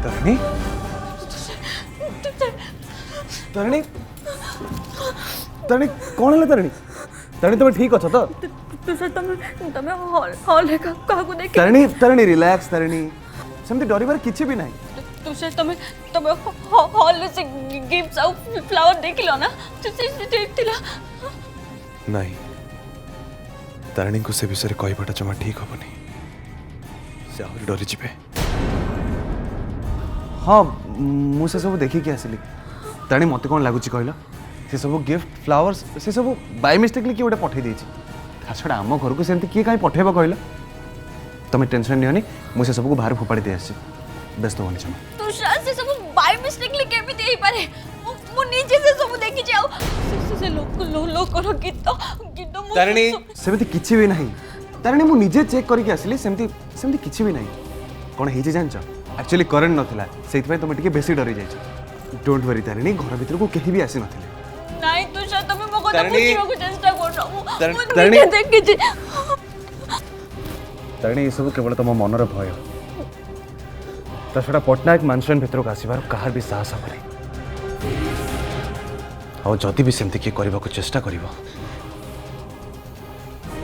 तरणी तरणी तरणी कौन है तरणी तरणी तुम्हें ठीक अच्छो तो तुषार तमे हॉल रे काकू देख तरणी तरणी रिलैक्स तरणी सेमती डरिबार किछि भी नहीं तुषार तमे हॉल रे से गिफ्ट्स आउ फ्लावर देखिलो ना तुसे देखतिला नहीं तरणी को से विषय कहबाटा जमा ठीक हबनी से आहुरी डरी जिबे हाँ मु से सब देखिक आसली ताणी मत कौन लगुच कहल से सब गिफ्ट फ्लावर्स से सब बाय मिस्टेकली किए गोटे पठे देछि ता छड़ा आम घर को सेमती किए कहीं पठेब कहल तुम टेंशन नियनी मु से सब को बाहर फोपाड़ी दे आसी व्यस्त होनी जमा तुषार से सब बाय मिस्टेकली केमी देई पारे मु नीचे से सब देखि जाऊ से लोक रो गीत मु तारणी सेमती किछि भी नहीं तारणी मु निजे चेक करके आसली सेमती किछि भी नहीं कोन हेजे जानछ एक्चुअली करेंट नथिला सेति पय तुम टिके बेसी डरी जाइछ डोंट वरी तारणी घर भीतर को केही भी आसी नथिले नहीं तुषार तुम मो कथा बुझिबा को चेष्टा करनो मु तारणी देखि छी तारणी सब केवल तुम मनर भय तछड़ा पटनायक मानसन भीतर को आसबार कहार भी साहस हबनी और जदि भी सेमती किए करने को चेष्टा करिवो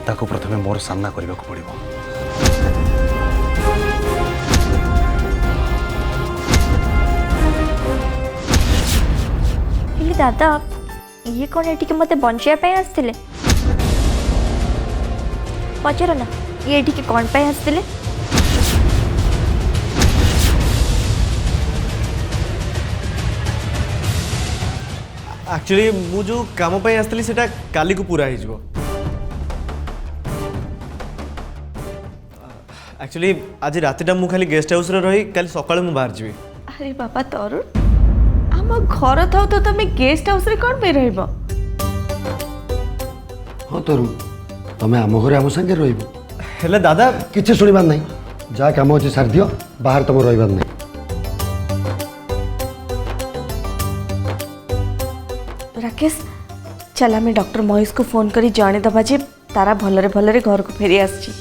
ताको प्रथमे मोर सामना करने को पड़िवो दादा ये कौन ये मत बचाई आसते पचार ना ये कौन पे आसते एक्चुअली मु जो काम पे आसली सेटा काली को पूरा हो एक्चुअली आज रातिटा मु खाली गेस्ट हाउस रे रही काली सकाळे मु बाहर जीवी अरे बाबा तरुण आम घर थाउ तो तुम गेस्ट हाउस रे कौन पे रहइबो हाँ तरुण तुम आम घर आम संगे रहिबो हेले दादा किछि सुनिबार नहीं जहाँ काम अच्छे सारी दियो बाहर तुम रहिबार नहीं राकेश चल आम डॉक्टर महेश को फोन करी जाने दबा जे तारा भलरे भलरे घर को फेरी आसी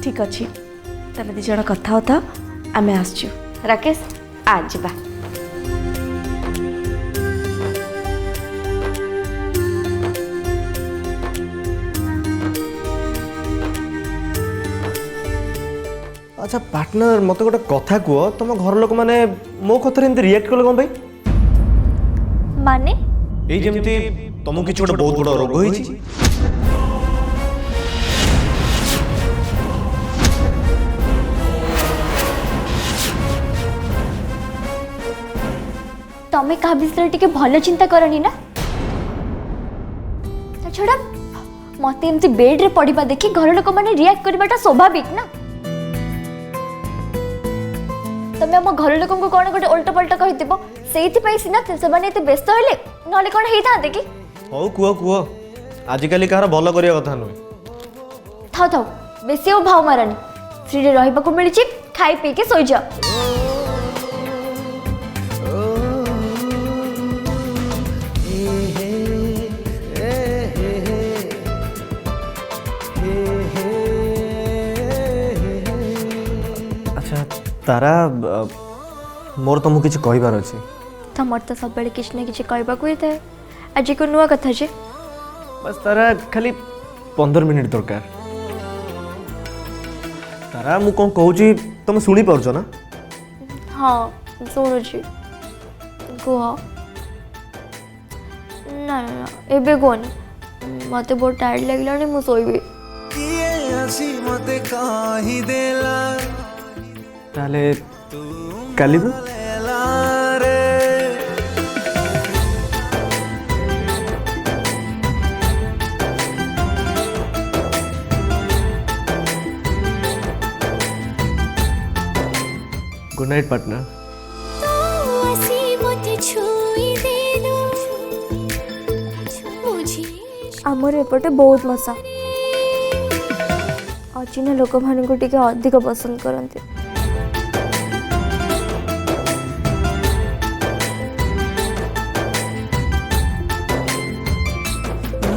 ठीक अच्छे तुम दी जन कथा होता आम आसचु राकेश आज बा अच्छा पार्टनर मत गोटे कथा कह तुम घर लोक माने मो कथा एमती रिएक्ट कले कौन भाई माने ये जमती तुमको किसी गोटे बहुत बड़ा रोग होई तमें क्या विषय टिके भल चिंता करनी ना छड़ा मत एमती बेड रे पड़िबा देखि घर लोक माने रिएक्ट करबाटा स्वाभाविक ना तमें आम घर लोक को कौन गोटे उल्टा पल्टा कहीदेव से सीना से व्यस्त हेले ना कौन होता कि हौ कुह आजिकल कहार भल करिया कथा नुहे थाउ थाउ बेसी और भाव मारानी फ्री रे रहिबा को मिली खाई पी के सोई जा तारा मोर तुमको किसी कहबार अच्छे तमर तो सब बेले किछ न किछ कहबा को था आज को नुआ कथा जे बस तारा खाली 15 मिनिट दरकार तारा मु कौन कहूची तुम शुणी पारछ ना हाँ शुणुची कुह ना ना एबे कोन मते बहुत टायर्ड लगलानी मु सोइबे ताले काली को गुड नाइट पार्टनर आमर एपटे बहुत मशा अचिन्ह लोक मानक टिके अधिक पसंद करते।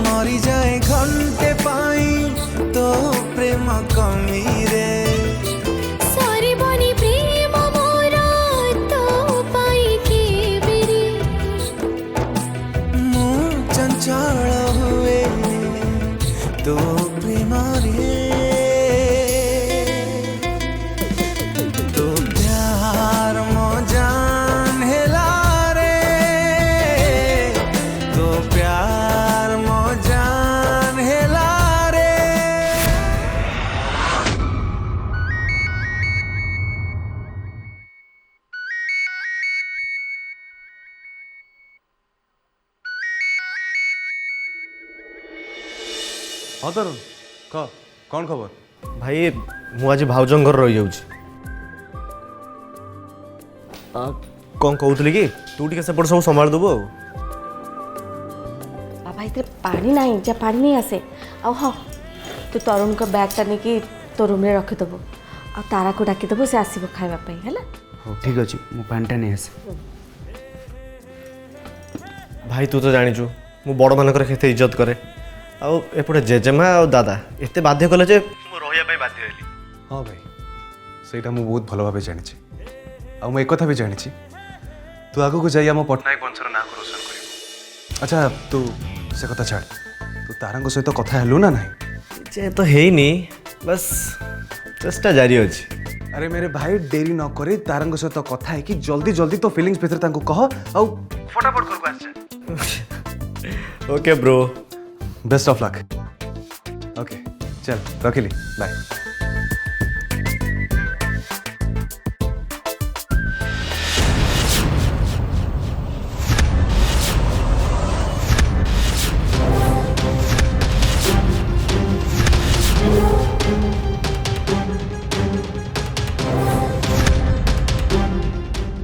मरी जाए घंटे पाई तो प्रेम कमी रे सारी बनी प्रेम मोरा तो पाई के बेरी मु चंचल हुए तो प्रेम रे तो प्यार मो जान हेला रे तो प्यार मो जान हेला रे। हाँ तरुण कह कौन खबर? भाई मु आज भाउजन घर रही जाऊँ कौन कहूली कि तू टे सेपट सब संभाल देबू बाबा इतने पानी नहीं जा पानी नहीं आसे आ हाँ तू तरुण को बैगटा नहीं तो रूम रे रखिदेबू आ तारा को डाकिदेबू से आसब खावाई है। हो ठीक अच्छे मु पानीटा नहीं आसे। भाई तू तो जानिचु मु बड़ मानकर केते इज्जत करे आउ एपटे जेजेमा आ दादा एते बाध्य कले जे मु रहिया पई बाध्य हेली। हाँ भाई ସେଇଟା ମୁଁ ବହୁତ ଭଲ ଭାବେ ଜାଣିଛି ଆଉ ମୁଁ ଏକଥା ବି ଜାଣିଛି ତୁ ଆଗକୁ ଯାଇ ଆମ ପଟ୍ଟନାୟକ ବଂଶର ନାଁକୁ ରୋଶନ କରିବୁ। ଆଚ୍ଛା ତୁ ସେ କଥା ଛାଡ଼ ତୁ ତାରାଙ୍କ ସହିତ କଥା ହେଲୁ ନା ନାହିଁ? जे तो हेनी बस चेष्टा जारी अछि। अरे मेरे भाई डेरी न करे तारंग सहित कथा है कि जल्दी जल्दी तो फीलिंग्स भीतर तांको कह आउ फटाफट घर को आस जा। Okay bro best of luck. Okay चल रखिली बाय।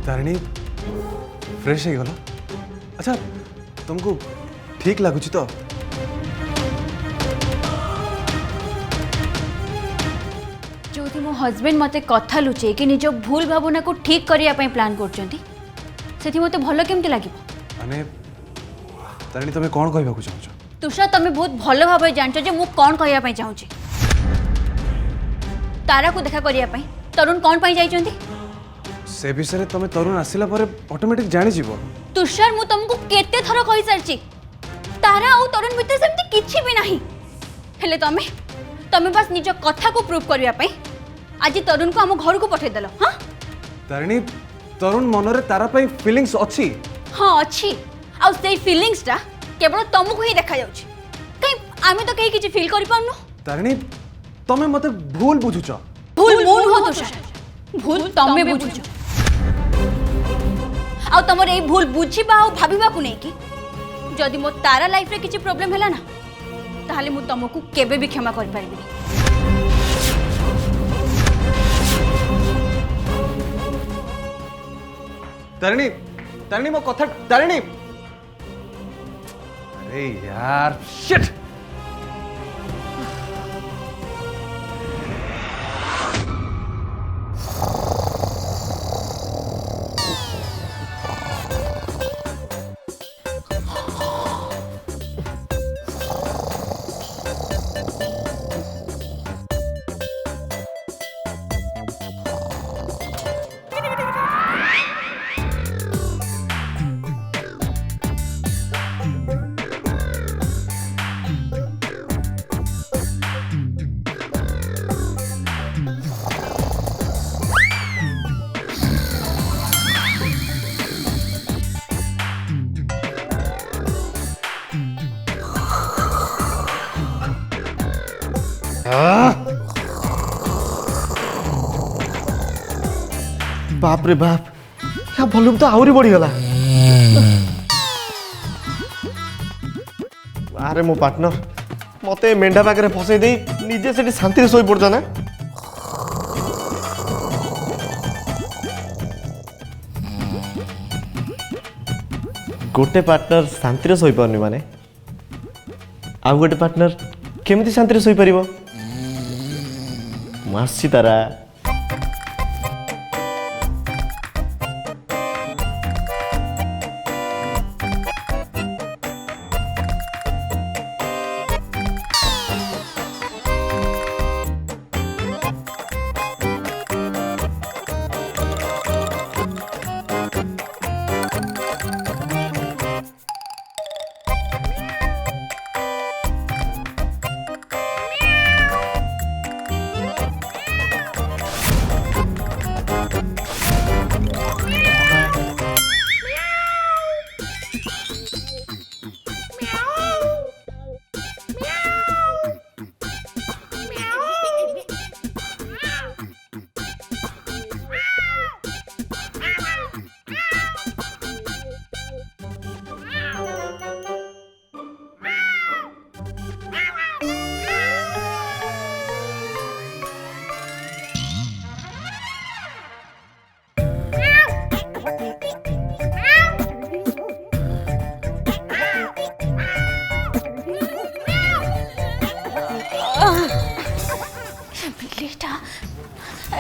तारिणी फ्रेश है गला? अच्छा तुमको ठीक लगुच तो? जो मो हस्बैंड मते कथा लुचे कि निज भूल भावना को ठीक करिया पई प्लान करचंती सेठी मते भलो केमते लागिबो? माने तारिणी तुम कौन कहबा चाहछ? तुषार तमे बहुत भलो भाबे जानछ जे मु कोन कहया पई चाहूची। तारा को देखा करिया पई तरुण कोन पई जाइचंती? से विषय तुम तरुण आसिला पर ऑटोमेटिक जानि जीवो। तुषार मु तुमको केते थर कहि सारची तारा और तरुण भीतर सेमती किछि भी नाही हेले तमे बस निज कथा को प्रूव करिया पई आज तरुण को हम घर को पठे देलो। हां तारिणी तरुण मनरे तारा पई फीलिंग्स अछि? हां अछि आ सेई फीलिंग्स ता केवल तुमको ही देखा जाउची कई आमे तो कहीं किछि फील करि पाउनु। तारिणी तमे मते भूल बुझुछ। भूल मूल हो तुषार भूल तमे बुझुछ आ तमर ए भूल बुझिबा आ भाबिबा को नै कि जदि मो तारा लाइफ रे किछि प्रॉब्लम हैला ना ताहले मु तुमको केबे भी क्षमा कर पारिबिनी। तारिणी तारिणी मो कथा तारिणी अरे यार शिट बाप रे बाप या वॉल्यूम तो आउरी बढ़ी गला। अरे मो पार्टनर मते मेंढा पाखरे फसई दे निजे सेठी शांति रे सोई पड़छ ना। गोटे पार्टनर शांति रे सोई परनी माने आ गोटे पार्टनर केमिति शांति रे सोई परिबो? ମୁଁ ଆସିଛି ତାରା।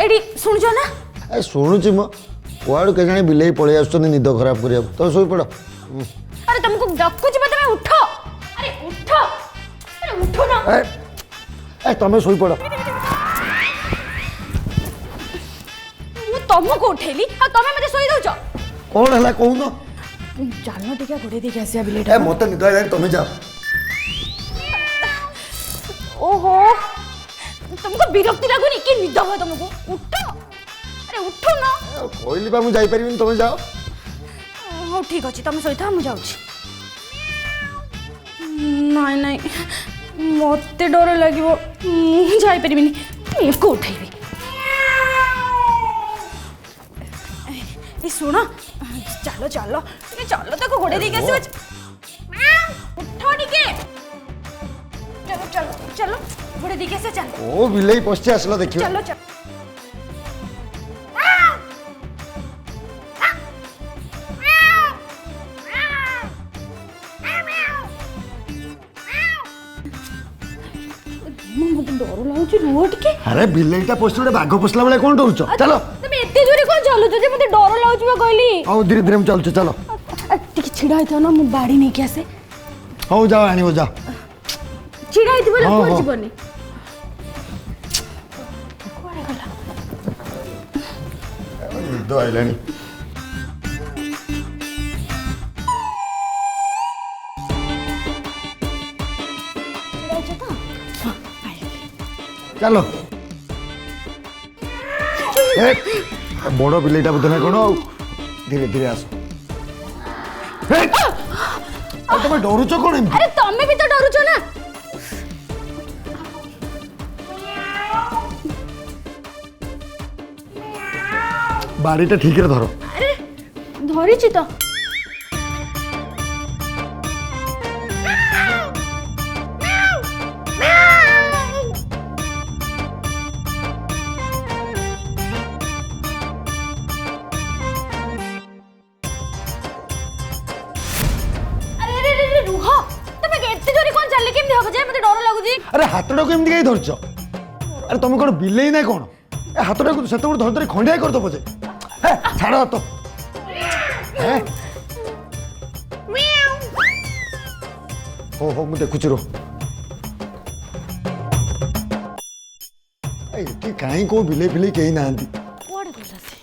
एडी सुन जो ना ए शुणुची म कुआड़ू के जाने बिलेई पळै आछन निद खराब करिया तो सोई पड़। अरे तुमको डकुच बता मैं उठो। अरे उठो, अरे उठो ना। ए तमे सोई पड़। मु तुमको उठेली आ तमे मते सोई दउछ। कोन हला कहू न चालनो टिका घोड़े देखि आसिया बिलेटा। ए मते निद आइलानी तमे जा। ओहो तुमको विरक्ति लागुनी कि निद हो तुमको? उठो, अरे उठो ना। कहली बा मु जाई परिबिन तमे जाओ। हो ठीक अछि तुम सोई था मु जाउछि। नाइ नाइ मते डर लागिवो मु जाई परिबिनी एको उठाइबी। ए सुनो चलो चलो ए चलो ताको घोड़े देके आसी। उठो टिके चलो चलो चलो घोड़े देके आसी चलो। ओ बिलेई पछे आसला देखियो। चलो चलो मते डर लाଗୁଛି रुह टिके। अरे बिलेईटा पछे गोटे बाघ पसला बेले कोन डरुछ चलो। तमे एते जोरे कोन चलुछ जे मते डर लाଗୁଛି बा कहली। आओ धीरे धीरे हम चलछ चलो। टिके छिड़ा होइतो ना मु बाड़ी नै के आसे। हो जाओ आनी हो जा। छिड़ा होइतो बोले हाँ, कोन हाँ। जीवनी। कोरे गला निद आइलानी। छिड़ा होइछ तो हां आइले। चलो ए बड़ बिलेईटा बोधे ना कोन धीरे धीरे आस। तुम डरुच कौन एमती? अरे तमे भी तो डरुछ ना। बाड़ीटा ठीक रे धरो। अरे धरिछि तो। अरे अरे अरे रुह तमे एते जोरे कोन चलले केमदी हबो जे मते डर लागुछि। अरे हाथटा को एमती कहीं धरछ? अरे तुम कौन बिलेई ना कौन? ए हाथटा को सेते धर धरी खंडिया कर दबो जे। हे छाड़ तो। हे हो मु देखुची रो। ए कि काई को बिलेई बिलेई केही नांती। कोड़े गला से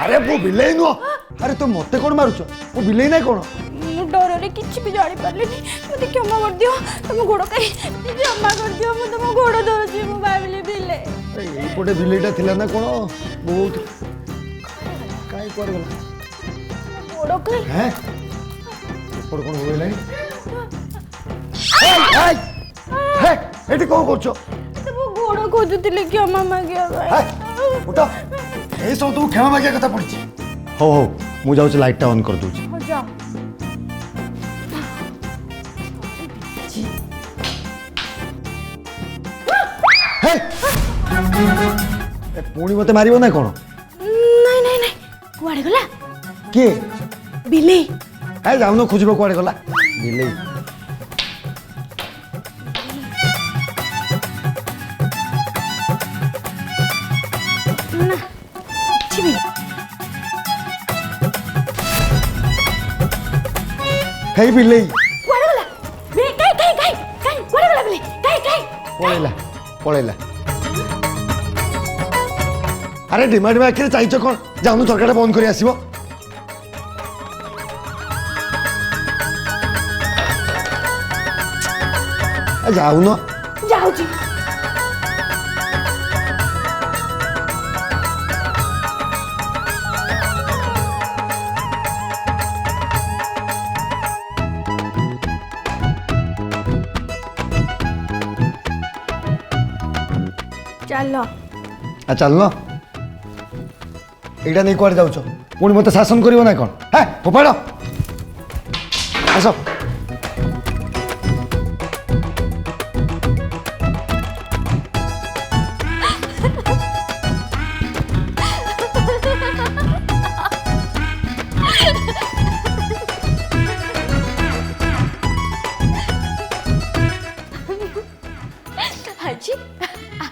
अरे वो बिलेई नुह। अरे तो मते कौन मारुछ? वो बिलेई ना कौन? मु डर रे किछि भी जानि पारलेनी मते क्षमा कर दियो। तुम गोड़ कई क्षमा कर दियो। मु तुम गोड़ धरछि मु भाबिली बिले। एपटे बिलेईटा थिला ना कौन बहुत काई कर गला? गोड़ कई हैं एपट कौन होइलानी? हे एटी को करछो? तुम गोड़ खोजुतिले क्षमा मागिया भाई। उठा ए सब तू क्षमा मागिया कथा पड़छि। हो मु जाउछ लाइटटा ऑन कर दूछि। हो जा हे पुणी मते मारिबो ना कोन ନାଇଁ ନାଇଁ ନାଇଁ କୁଆଡ଼େ ଗଲା के ବିଲେଇ ए जाउनो खोजिबो कुआडे गला बिलेई ନା ଯିବି हे बिलेई କୁଆଡ଼େ ଗଲା ବିଲେଇ କାଇଁ କୁଆଡ଼େ ଗଲା ବିଲେଇ କାଇଁ पळेला पळेला अरे डिमांड में आखिर चाहिए कौन जाऊन झरकाटा बंद कर आसब जाऊन ଯାଉଛି ଚାଲ चल न एटा नहीं कुआडे जाउछ पुणी मते शासन करिवो ना कोन हे फोपाड़ आस आजी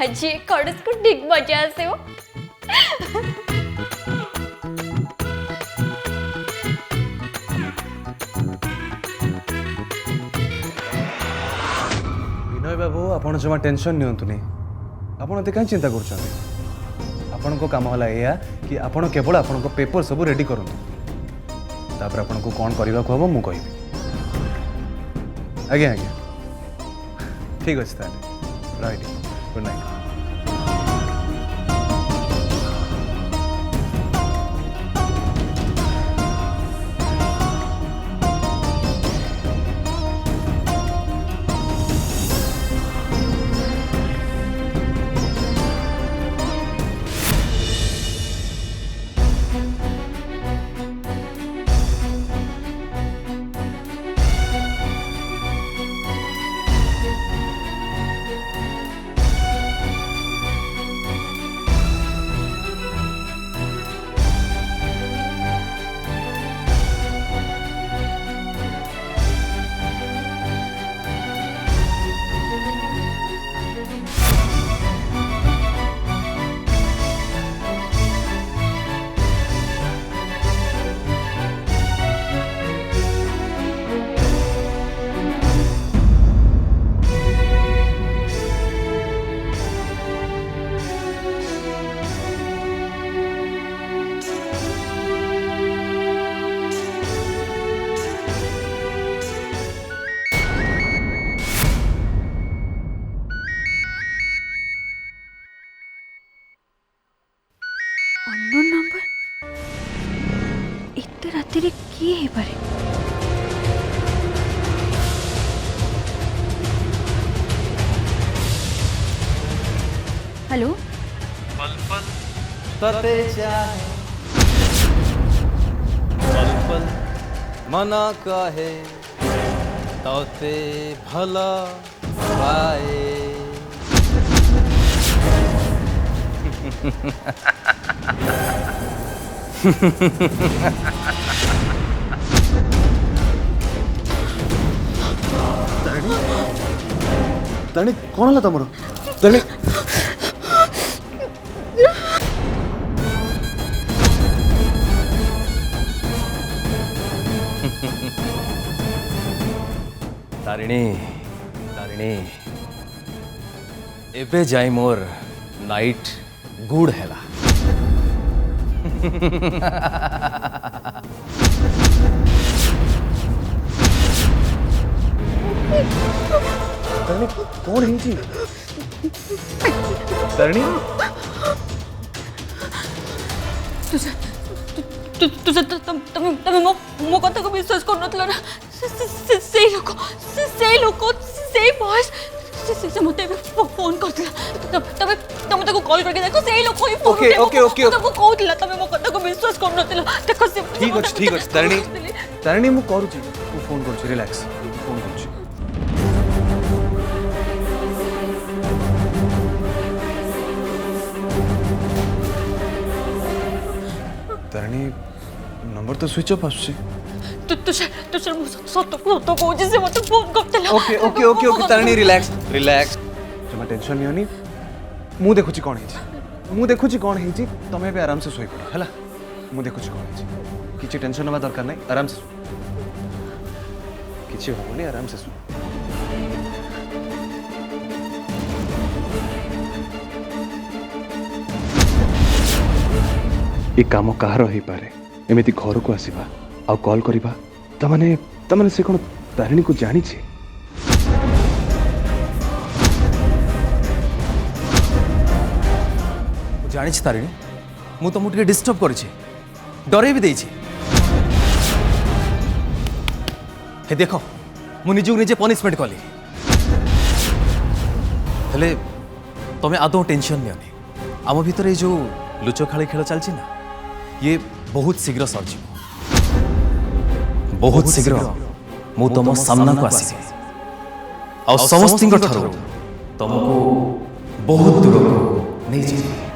आजी कड़स को ठीक बजा से हो विनय बाबू आपण जमा टेंशन नियंतुनी आपण एते काई चिंता करछन आपण को काम होला एया कि आपण केवल आपण को पेपर सब रेडी करन तापर आपण को कोन करबा को हबो मु कहिबी आज्ञा आज्ञा ठीक अछि ताले right good night unknown number एते राति रे किए हे पारे हेलो पल पल तते चाहे पल पल मना कहे तते भला पाए ताणी कोन होला तमरो ताणी तारिणी तारिणी एबे जाई मोर नाइट गुड हैला ताणी कोन हिंची ताणी तुझे मो कथा को विश्वास कर नथलो ना से लोक से बॉयज से मते फोन करथिला तबे तुम ताको कॉल करके देखो से लोक ही फोन ओके तुमको कहथिला तबे मो कथा को विश्वास कर नथलो देखो से ठीक अछि तारिणी तारिणी मु करूची तू फोन करछी रिलैक्स फोन करछी नंबर तो स्विच ऑफ आसुଛି तुषार ମୁଁ ସତ କହୁଛି ସେ ମୋତେ ଫୋନ୍ କରିଥିଲା okay okay okay okay Tarini relax relax जमा टेंशन नियोनी मु देखुची कोन हेची मु देखुची कोन हेची तमे भी आराम से सोई पड़ो हला मु देखुची कोन हेची किछि टेंशन नबा दरकार नै आराम से किछि होबोनी आराम से सो ये काम कहार हो पारे एमिति घर को आसीबा आ कॉल करिबा तमाने से कोन तारिणी को जानी छे जानी तारिणी मु तुमको टिके डिस्टर्ब करिछि डरे भी देछि हे देखो मु निजु निजे पनिशमेंट कली हेले तमे आदौ टेंशन नियनि आम भितर ये जो लुचखाड़ी खेल चलछि ना ये बहुत शीघ्र सरजी बहुत शीघ्र मु तुम सामना को आसी आ समस्त तुमको बहुत दूर नहीं जाए